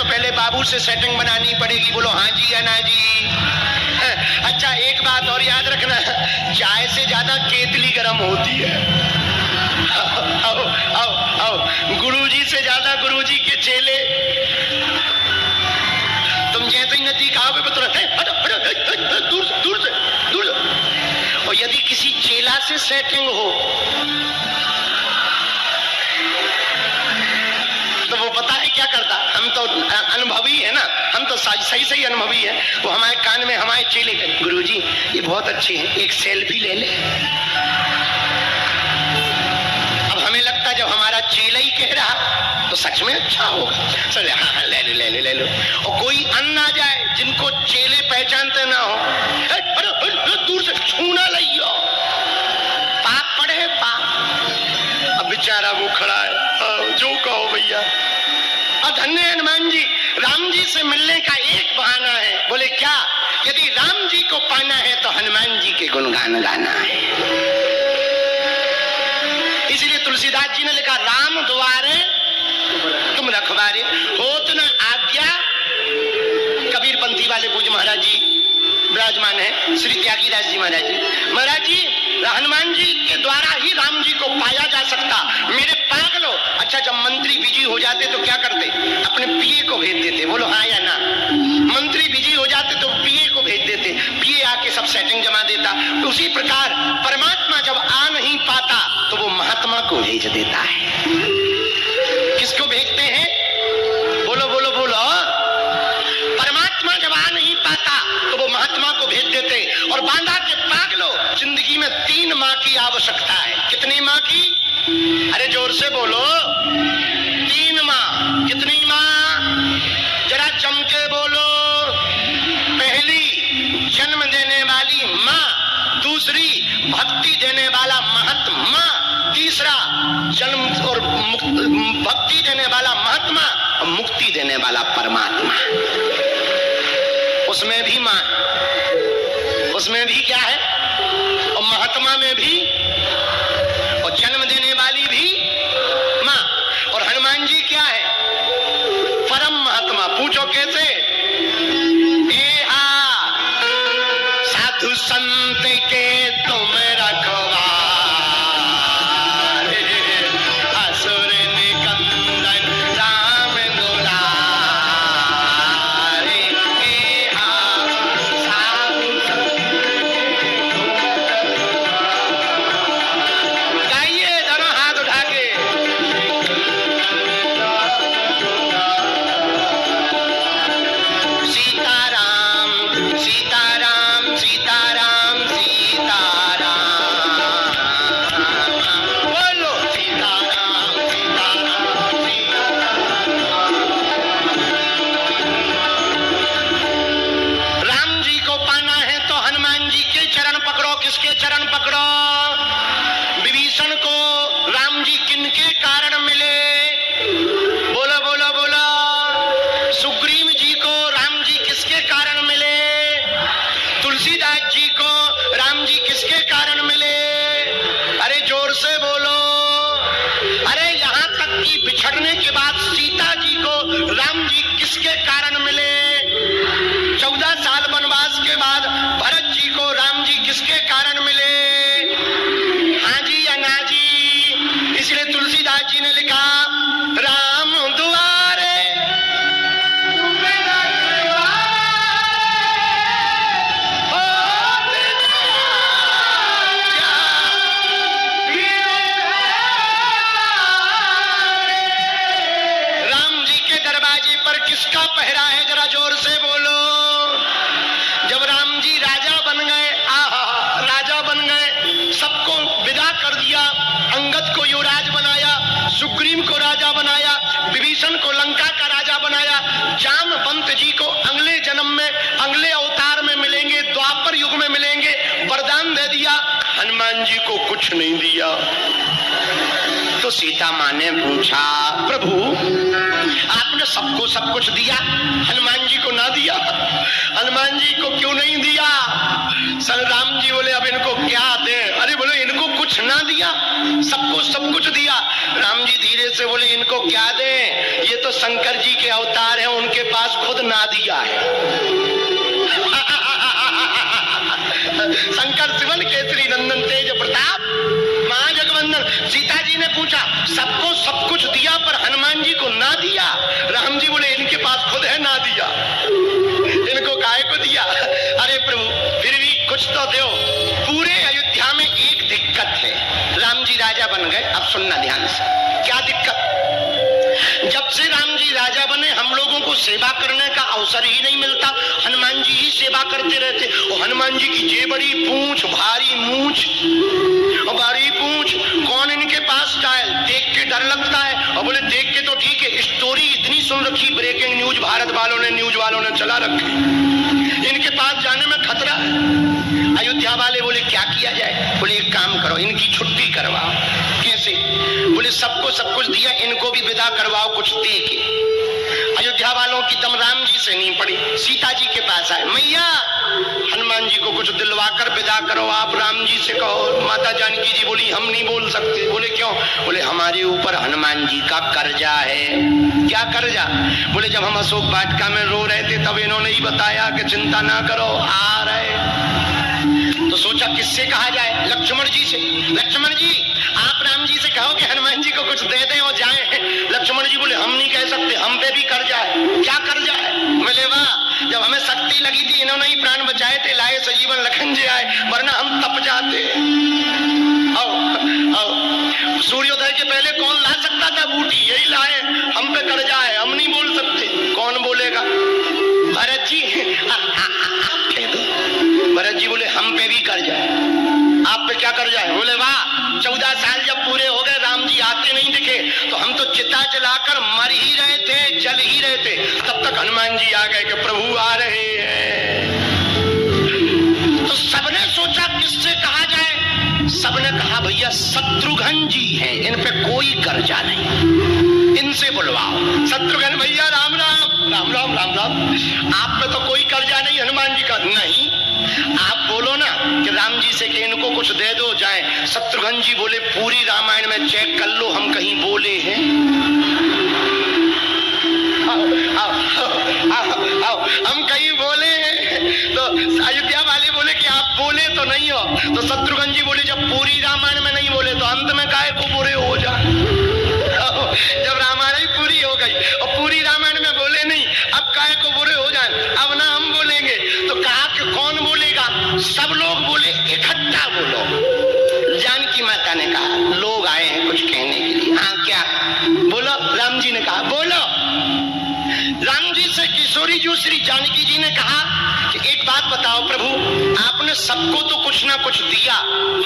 पहले बाबू से सेटिंग बनानी पड़ेगी। बोलो हाँ जी या ना जी। अच्छा एक बात और याद रखना, चाय से ज्यादा केतली गर्म होती है। आओ आओ आओ, गुरुजी से ज्यादा गुरुजी के चेले। तुम जैसे ही नजदीक आओगे तो दूर से दूर से दूर से। और यदि किसी चेला से सेटिंग हो तो वो पता है क्या करता, हम तो अनुभवी है ना, हम तो सही सही अनुभवी है। वो हमारे कान में हमारे चेले के, गुरुजी ये बहुत अच्छे हैं, एक सेल्फी ले ले। अब हमें लगता जब हमारा चेला ही कह रहा तो सच में अच्छा होगा। चले हाँ हाँ ले लो ले लो ले लो। और कोई अन्न आ जाए जिनको चेले पहचानते ना हो, अरे दूर से छूना लियो, पाप पड़े पाप। अब बेचारा वो खड़ा है, जो कहो भैया। और धन्य हनुमान जी, राम जी से मिलने का एक बहाना है। बोले क्या? यदि राम जी को पाना है तो हनुमान जी के गुणगान गाना है। इसलिए तुलसीदास जी ने लिखा, राम द्वारे तुम रखवारे होत न आज्ञा। कबीरपंथी वाले पूज्य महाराज जी विराजमान है, श्री त्यागीदास जी महाराज जी। महाराज जी, हनुमान जी के द्वारा ही राम जी को पाया जा सकता। मेरे पागलो, अच्छा जब मंत्री बिजी हो जाते तो क्या करते? अपने पीए को भेज देते। बोलो हाँ या ना। मंत्री बिजी हो जाते तो पीए को भेज देते, पीए आके सब सेटिंग जमा देता। तो उसी प्रकार परमात्मा जब आ नहीं पाता तो वो महात्मा को भेज देता है। किसको भेजते हैं? बोलो बोलो बोलो। परमात्मा जब आ नहीं पाता तो वो महात्मा को भेज देते। और बांधा के पागलो, जिंदगी में 3 माँ की आवश्यकता है। कितनी माँ की? अरे जोर से बोलो। 3 माँ। कितनी माँ? जरा जम के बोलो। पहली जन्म देने वाली माँ, दूसरी भक्ति देने वाला महात्मा, तीसरा जन्म और भक्ति देने वाला महात्मा और मुक्ति देने वाला परमात्मा। उसमें भी माँ, उसमें भी क्या है? और महात्मा में भी, और जन्म देने वाली भी माँ। और हनुमान जी क्या है? परम महात्मा। पूछो कैसे? साधु संत के तुम रखवारे, असुर निकंदन राम दुलारे। गाइए दोनों हाथ उठा के। सीताराम सीताराम सीताराम सीताराम, बोलो सीताराम सीताराम सीताराम। राम जी को पाना है तो हनुमान जी के चरण पकड़ो। किसके चरण पकड़ो? विभीषण को राम जी किनके कारण मिले? बोलो बोलो बोलो। सुग्रीव जी को राम जी किसके कारण मिले? तुलसीदास जी को राम जी किसके कारण मिले? अरे जोर से बोलो। अरे यहाँ तक कि बिछड़ने के बाद सीता जी को राम जी किसके कारण मिले? 14 साल वनवास के बाद भरत जी को राम जी किसके कारण मिले? हाँ जी या ना जी? इसलिए तुलसीदास जी ने लिखा, राम दुआरे राम जी के दरवाजे पर किसका पहरा है? जरा जोर से बोलो। जब राम जी राजा बन गए, राजा बन गए, सबको विदा कर दिया, अंगद को युवराज बनाया, सुग्रीव को राजा बनाया, विभीषण को लंका का राजा बनाया, जामवंत जी को अगले जन्म में अगले अवतार में मिलेंगे, द्वापर युग में मिलेंगे, वरदान दे दिया। हनुमान जी को कुछ नहीं दिया। तो सीता माँ ने पूछा, प्रभु आपने सबको सब कुछ दिया, हनुमान जी को ना दिया? हनुमान जी को क्यों नहीं दिया? राम जी बोले अब इनको क्या दे? अरे बोले इनको कुछ कुछ ना दिया, सबको सब कुछ दिया। राम जी धीरे से बोले इनको क्या दें, ये तो शंकर जी के अवतार हैं, उनके पास खुद ना दिया है। शंकर शिवन केसरी नंदन तेज प्रताप महाजगवंदन। सीता जी ने पूछा सबको सब कुछ दिया पर हनुमान जी को ना दिया। राम जी बोले इनके पास खुद है ना दिया, इनको काहे को दिया। अरे प्रभु फिर भी कुछ तो दो। पूरे अयोध्या में एक दिक्कत है, राम जी राजा बन गए। अब सुनना ध्यान से, क्या दिक्कत। जब से राम जी राजा बने हम लोगों को सेवा करने का अवसर ही नहीं मिलता, हनुमान जी ही सेवा करते रहते। और हनुमान जी की जे बड़ी पूंछ, भारी मूंछ और भारी पूंछ, कौन इनके पास जाए, देख के डर लगता है। और बोले देख के तो ठीक है, स्टोरी इतनी सुन रखी, ब्रेकिंग न्यूज भारत वालों ने, न्यूज वालों ने चला रखी, इनके पास जाने में खतरा है। अयोध्या वाले बोले क्या किया जाए। बोले एक काम करो, इनकी छुट्टी करवाओ। कैसे। बोले सबको सब कुछ दिया, इनको भी विदा करवाओ कुछ दे के। अयोध्या वालों की दम राम जी से नहीं पड़ी, सीता जी के पास आए, मैया हनुमान जी को कुछ दिलवाकर विदा करो, आप राम जी से कहो। माता जानकी जी बोली हम नहीं बोल सकते। बोले क्यों। बोले हमारे ऊपर हनुमान जी का कर्जा है। क्या कर्जा। बोले जब हम अशोक वाटिका में रो रहे थे तब इन्होंने ही बताया कि चिंता ना करो आ रहे। तो सोचा किससे कहा जाए, लक्ष्मण जी से। लक्ष्मण जी आप राम जी से कहो कि हनुमान जी को कुछ दे दें और जाएं। लक्ष्मण जी बोले हम नहीं कह सकते, हम पे भी कर्जा है। क्या कर्जा है। बोले वाह, जब हमें शक्ति लगी थी इन्होंने ही प्राण बचाए थे, लाए सजीवन लखन जी आए, वरना हम तप जाते। आओ सूर्योदय के पहले कौन ला सकता था बूटी, यही लाए, हम पे कर्जा है, हम नहीं बोल सकते। कौन बोलेगा। भरत जी आप कह दो। भरत जी बोले हम पे भी कर्जा है। आप पे क्या कर्जा है। बोले वाह, 14 साल जब पूरे हो गए राम जी आते नहीं दिखे तो हम तो चिता जलाकर मर ही रहे थे, जल ही रहे थे, तब तक हनुमान जी आ गए कि प्रभु आ रहे हैं। तो सबने सोचा किससे कहा जाए। सबने कहा भैया शत्रुघ्न जी हैं, इन पे कोई कर्जा नहीं, इनसे बुलवाओ। शत्रुघ्न भैया राम राम। राम राम राम राम। आप पे तो कोई कर्जा नहीं हनुमान जी का। नहीं आप बोलो ना कि राम जी से कि इनको कुछ दे दो जाए। शत्रुघ्न जी बोले पूरी रामायण में चेक कर लो हम कहीं बोले हैं। आओ, आओ, आओ, हम कहीं बोले हैं। तो अयोध्या वाले बोले कि आप बोले तो नहीं हो। तो शत्रुघ्न जी बोले जब पूरी रामायण में नहीं बोले तो अंत में काहे को बुरे हो जाए। जब रामायण ही पूरी हो गई और पूरी रामायण में बोले नहीं, अब काहे को बुरे हो जाए, अब ना हम बोलेंगे। तो कहा कि कौन बोलेगा। सब लोग बोले इकट्ठा बोलो। जानकी माता ने कहा लोग आए हैं कुछ कहने के लिए। हाँ क्या बोलो। राम जी ने कहा बोलो। राम जी से किशोरी जी श्री जानकी जी ने कहा कि एक बात बताओ प्रभु, आपने सबको तो कुछ ना कुछ दिया,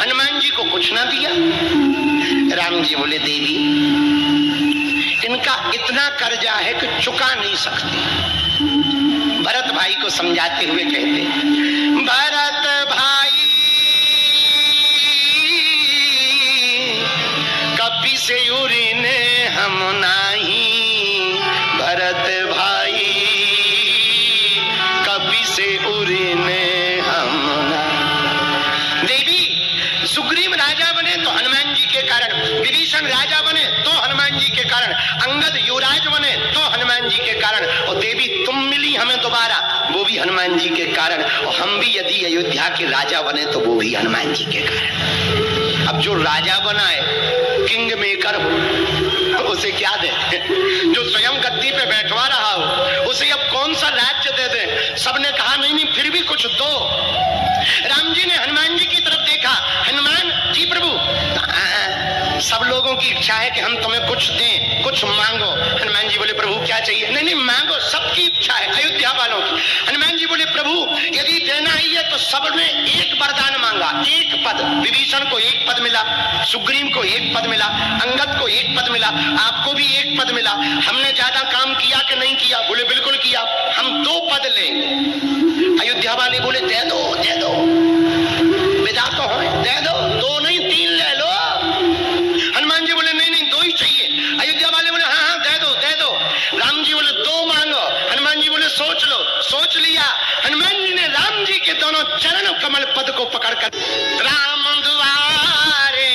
हनुमान जी को कुछ ना दिया। राम जी बोले देवी इनका इतना कर्जा है कि चुका नहीं सकते। भरत भाई को समझाते हुए कहते, भरत भाई कपि से उरिने हम नाही। भरत भाई कपि से उरिने हम नाही। देवी सुग्रीव राजा बने तो हनुमान जी के कारण, विभीषण राजा बने तो हनुमान जी के कारण, अंगद युवराज बने तो हनुमान जी के कारण, और देवी तुम मिली हमें दोबारा वो भी हनुमान जी के कारण, और हम भी यदि अयोध्या के राजा बने तो वो भी हनुमान जी के कारण। अब जो राजा बना है किंग मेकर हो उसे क्या दे। जो स्वयं गद्दी पे बैठवा रहा हो उसे अब कौन सा राज्य दे दे। सबने कहा नहीं नहीं फिर भी कुछ दो। राम जी ने हनुमान जी की तरफ देखा। हनुमान जी प्रभु सब लोगों की इच्छा है कि हम तुम्हें कुछ दें, कुछ मांगो। हनुमान जी बोले प्रभु क्या चाहिए। नहीं नहीं मांगो, सबकी इच्छा है अयोध्या वालों की। हनुमान जी बोले प्रभु यदि देना ही है तो सबने एक वरदान मांगा, एक पद। विभीषण को एक पद मिला, सुग्रीव को एक पद मिला, अंगद को एक पद मिला, आपको भी एक पद मिला। हमने ज्यादा काम किया कि नहीं किया। बोले बिल्कुल किया, हम 2 पद लेंगे। अयोध्या वाले बोले दे दो दे दो, विदा तो हो, दे दो, 2 नहीं 3 ले लो। हनुमान जी बोले नहीं नहीं 2 ही चाहिए। अयोध्या वाले बोले हाँ हाँ दे दो दे दो। राम जी बोले 2 मांगो। हनुमान जी बोले सोच लो। सोच लिया। हनुमान जी ने राम जी के दोनों चरण कमल पद को पकड़कर राम द्वारे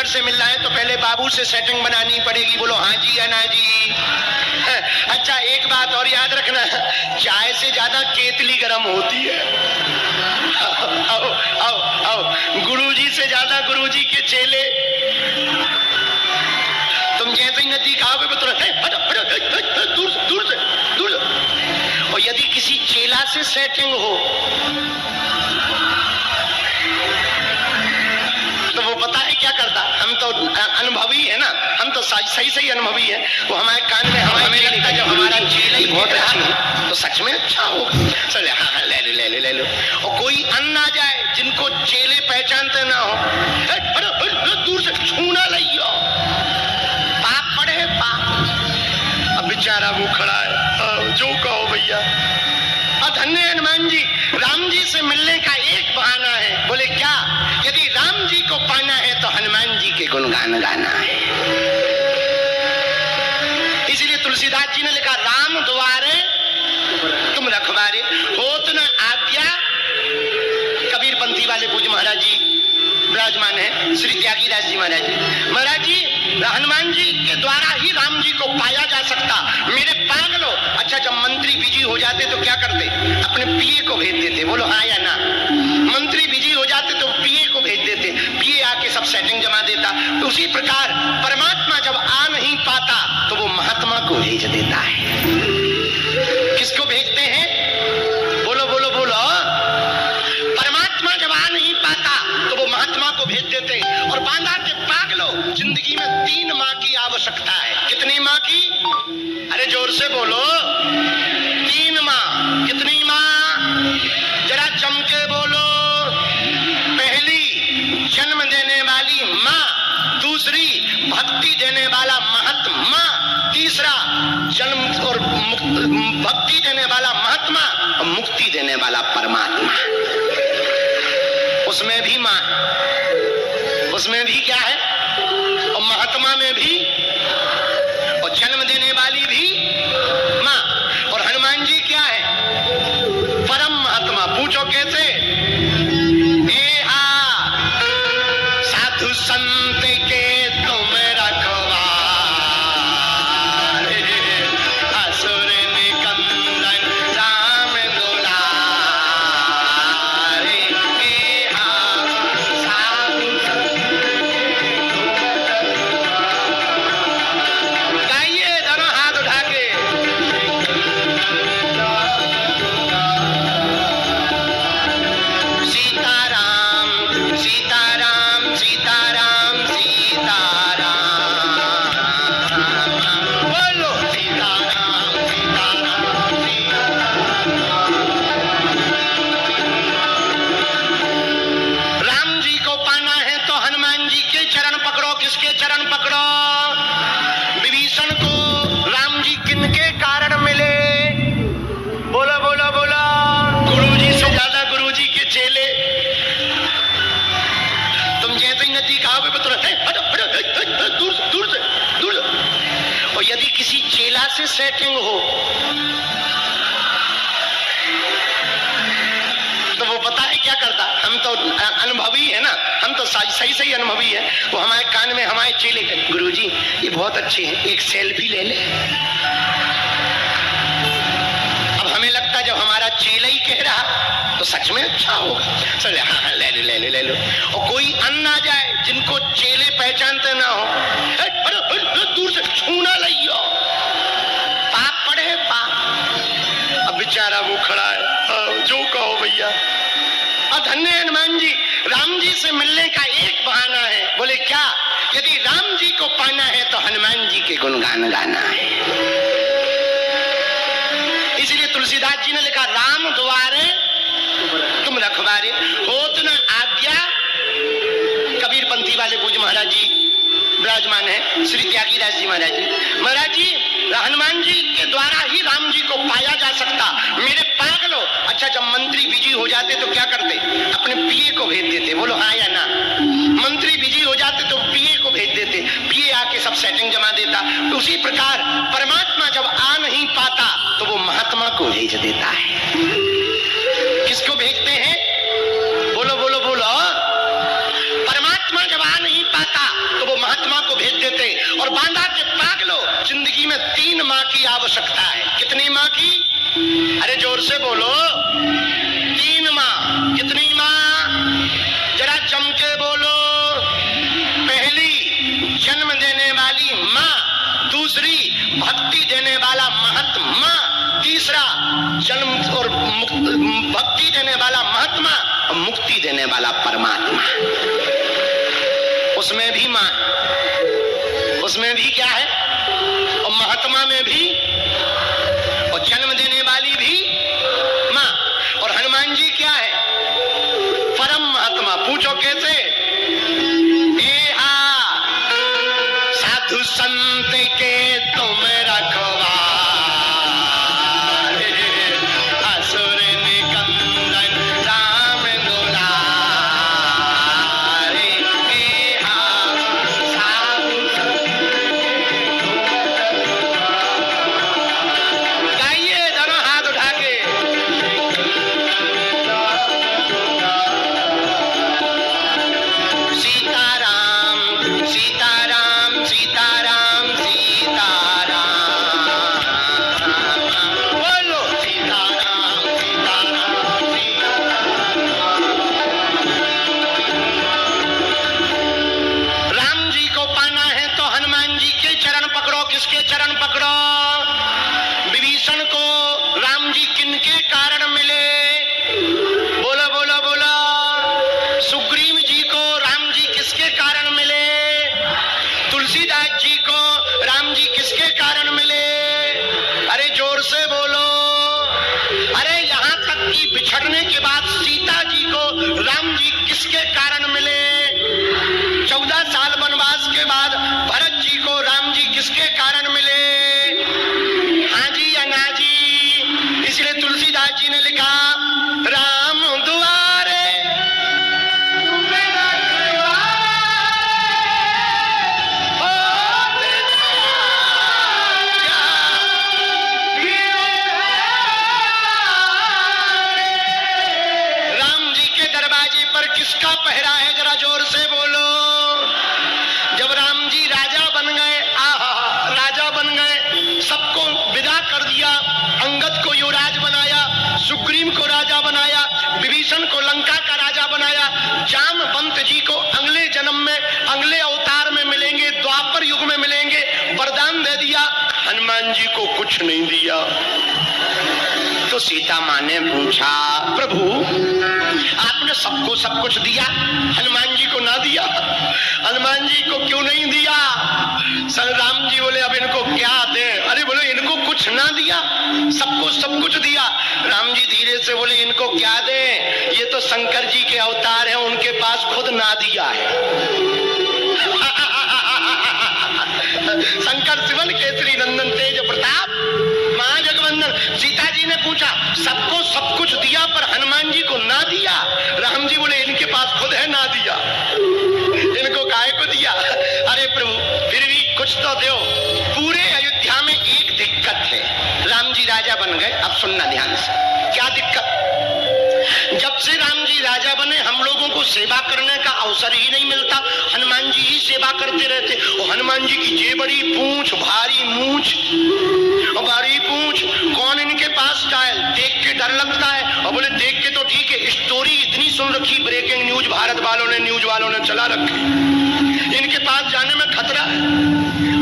ड्राइवर से मिलना है तो पहले बाबू से सेटिंग बनानी पड़ेगी। बोलो हाँ जी या ना जी। अच्छा एक बात और याद रखना, चाय से ज्यादा केतली गर्म होती है। आओ आओ आओ, गुरुजी से ज्यादा गुरुजी के चेले। तुम जैसे ही नजदीक आओगे तो दूर से दूर से दूर से। और यदि किसी चेला से सेटिंग हो तो वो पता है क्या करता, हम तो अनुभवी है ना, हम तो सही सही अनुभवी है। वो हमारे कान में हमें लगता है जब हमारा चेला ही बहुत अच्छी है तो सच में अच्छा होगा। चले हाँ हाँ ले लो ले लो ले लो। और कोई अन्न आ जाए जिनको चेले पहचानते ना हो, दूर से छूना लियो, पाप पड़े पाप। अब बेचारा वो खड़ा है, जो कहो भैया। और धन्य हनुमान जी, राम जी से मिलने का एक बहाना है। बोले क्या? यदि राम जी को पाना है तो हनुमान जी के गुणगान गाना है। इसीलिए तुलसीदास जी ने लिखा, राम द्वारे तुम रखवारे, होत न आज्ञा। कबीर पंथी वाले पूज्य महाराज जी विराजमान है, श्री त्यागीदास जी महाराज जी। महाराज जी, हनुमान जी के द्वारा ही राम जी को पाया जा सकता। मेरे पागलो, अच्छा जब मंत्री बिजी हो जाते तो क्या करते? अपने पीए को भेज देते। बोलो हाँ या ना। मंत्री बिजी हो जाते तो पीए को भेज देते, पीए आके सब सेटिंग जमा देता। तो उसी प्रकार परमात्मा जब आ नहीं पाता तो वो महात्मा को भेज देता है। किसको भेजते हैं? बोलो बोलो बोलो। परमात्मा जब आ नहीं पाता तो वो महात्मा को भेज देते। और बांधा के पागलो, जिंदगी में 3 माँ की आवश्यकता है। कितनी माँ की? अरे जोर से बोलो। 3 माँ। कितनी माँ? जरा जम के बोलो। पहली जन्म देने वाली माँ, दूसरी भक्ति देने वाला महात्मा, तीसरा जन्म और भक्ति देने वाला महात्मा और मुक्ति देने वाला परमात्मा। उसमें भी माँ, उसमें भी क्या है? और महात्मा में भी, और जन्म देने वाली भी माँ। और हनुमान जी क्या है? परम महात्मा। पूछो कैसे? साधु संत के तुम रखवारे, असुर निकंदन राम दुलारे। गाइए दोनों हाथ उठा के। सीताराम सीताराम सीताराम सीताराम, बोलो सीताराम सीताराम सीताराम। राम जी को पाना है तो हनुमान जी के चरण पकड़ो। किसके चरण पकड़ो? विभीषण को राम जी किनके कारण मिले? बोलो बोलो बोलो। गुरुजी से ज्यादा गुरुजी के चेले। तुम जैसे ही नजदीक आओगे तो दूर से दूर से दूर से। और यदि किसी चेला से सेटिंग हो तो वो पता है क्या करता, हम तो अनुभवी है ना, हम तो सही सही अनुभवी है। वो हमारे कान में हमारे चेले, गुरुजी ये बहुत अच्छे हैं, एक सेल्फी ले ले। अब हमें लगता जब हमारा चेला ही कह रहा तो सच में अच्छा होगा। चले हाँ हाँ ले लो ले लो ले लो। और कोई अन्न आ जाए जिनको चेले पहचानते ना हो, दूर से छूना लियो, पाप पड़े पाप। अब बेचारा वो खड़ा है, जो कहो भैया। और धन्य हनुमान जी, राम जी से मिलने का एक बहाना है। बोले क्या? यदि राम जी को पाना है तो हनुमान जी के गुणगान गाना है। इसीलिए तुलसीदास जी ने लिखा, राम द्वारे तुम रखवारे, होत न आज्ञा। कबीर पंथी वाले पूज्य महाराज जी विराजमान है, श्री त्यागीदास जी महाराज जी। महाराज जी, हनुमान जी के द्वारा ही राम जी को पाया जा सकता। मेरे पागलो, अच्छा जब मंत्री बिजी हो जाते तो क्या करते? अपने पीए को भेज देते। बोलो हाँ या ना। मंत्री बिजी हो जाते तो पीए को भेज देते, पीए आके सब सेटिंग जमा देता। तो उसी प्रकार परमात्मा जब आ नहीं पाता तो वो महात्मा को भेज देता है। किसको भेजते हैं? बोलो बोलो बोलो। परमात्मा जब आ नहीं पाता तो माँ की? अरे जोर से बोलो। 3 माँ। कितनी माँ? जरा जम के बोलो। पहली जन्म देने वाली माँ, दूसरी भक्ति देने वाला महात्मा, तीसरा जन्म और भक्ति देने वाला महात्मा और मुक्ति देने वाला परमात्मा। उसमें भी माँ, उसमें भी क्या है? और महात्मा में भी, और जन्म देने वाली भी माँ। और हनुमान जी क्या है? परम महात्मा। पूछो कैसे? साधु संत के तुम रखवारे, असुर निकंदन राम दुलारे। गाइए दोनों हाथ उठा के। सीताराम सीताराम सीताराम सीताराम, बोलो सीताराम सीताराम सीताराम। राम जी को पाना है तो हनुमान जी के चरण पकड़ो। किसके चरण पकड़ो? विभीषण को राम जी किनके कारण मिले? बोलो बोलो बोलो। सुग्रीव जी को राम जी किसके कारण मिले? तुलसीदास जी को राम जी किसके कारण मिले? अरे जोर से बोलो। अरे यहाँ तक कि बिछड़ने के बाद सीता जी को राम जी किसके कारण मिले? 14 साल वनवास के बाद भरत जी को राम जी किसके कारण मिले? हाँ जी या ना जी? इसलिए तुलसीदास जी ने लिखा, राम दुआरे किसका पहरा है? जरा जोर से बोलो। जब राम जी राजा बन गए, राजा बन गए, सबको विदा कर दिया, अंगद को युवराज बनाया, सुग्रीव को राजा बनाया, विभीषण को लंका का राजा बनाया, जामवंत जी को अगले जन्म में, अगले अवतार में मिलेंगे, द्वापर युग में मिलेंगे, वरदान दे दिया। हनुमान जी को कुछ नहीं दिया। तो सीता माँ ने पूछा, प्रभु आपने सबको सब कुछ दिया, हनुमान जी को ना दिया? हनुमान जी को क्यों नहीं दिया? राम जी बोले, अब इनको क्या दें? अरे बोले, इनको कुछ ना दिया, सबको सब कुछ दिया। राम जी धीरे से बोले, इनको क्या दें? ये तो शंकर जी के अवतार हैं, उनके पास खुद ना दिया है। शंकर शिवन केसरी नंदन तेज प्रताप महाजगवंदन। सीता जी ने पूछा, सबको सब कुछ दिया पर हनुमान जी को ना दिया? राम जी बोले, इनके पास खुद है, ना दिया, इनको काहे को दिया? अरे प्रभु फिर भी कुछ तो दो। पूरे अयोध्या में एक दिक्कत है, राम जी राजा बन गए। अब सुनना ध्यान से, क्या दिक्कत? जब से राम जी राजा बने हम लोगों को सेवा करने का अवसर ही नहीं मिलता, हनुमान जी ही सेवा करते रहते। और हनुमान जी की जे बड़ी पूंछ, भारी मूंछ और बड़ी पूंछ, कौन इनके पास जाए? देख के डर लगता है। और बोले देख के तो ठीक है, स्टोरी इतनी सुन रखी, ब्रेकिंग न्यूज भारत वालों ने, न्यूज वालों ने चला रखी, इनके पास जाने में खतरा।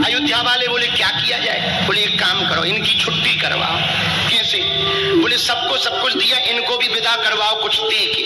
अयोध्या वाले बोले क्या किया जाए? बोले एक काम करो, इनकी छुट्टी करवाओ। कैसे? बोले सबको सब कुछ दिया, इनको भी विदा करवाओ कुछ दे के।